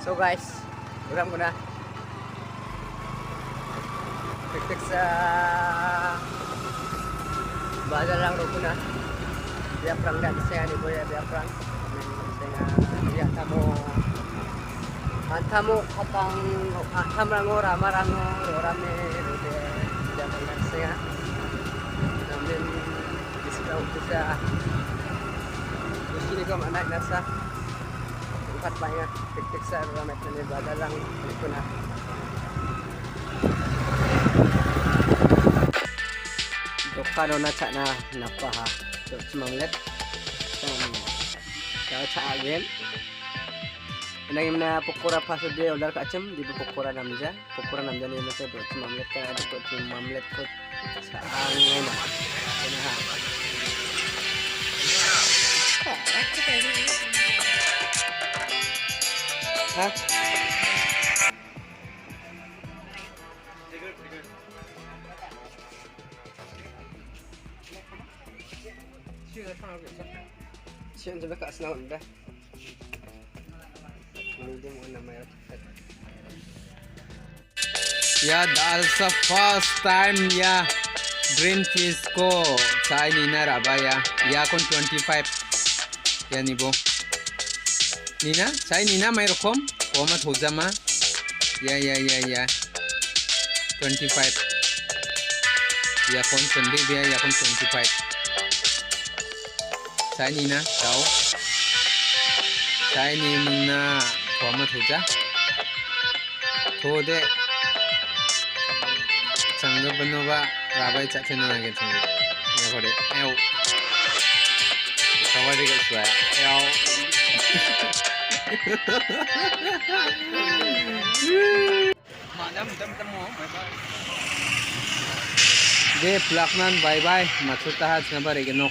So guys, ulam ko na. Tik-tik sa bagal lang ro ko na. Dia perang dan saya ni boya dia perang. Saya tamu antamu katang antam ora marango rame rode dia perang saya. Namun disebut bisa di sini kau anak nasa empat banyak tik-tik sa rame ni bagal lang ko na. Kano na cak na napaha dok semanglet kalau cak agen nang na pokora pasod dia ular kacem di pokora namja ni masa dok semanglet kan ada dok semanglet ko cak angin ha Siyan sa bakas na onda. Hindi mo na may Yeah, that's the first time yeah green fish ko chai nina rabaya ya kon 25 ya nibo nina chai nina mai rokom komat hojama ya 25 ya kon sunday dia ya kon 25 chai nina tau chai nina komat hoja thode Sangga benova rabai cak chena lagi tu. Ya kode, eo. Kawai dek suai, eo. Mana minta mau, bye bye. De pelaknan bye bye. Maksud tahat ngabar ikenok.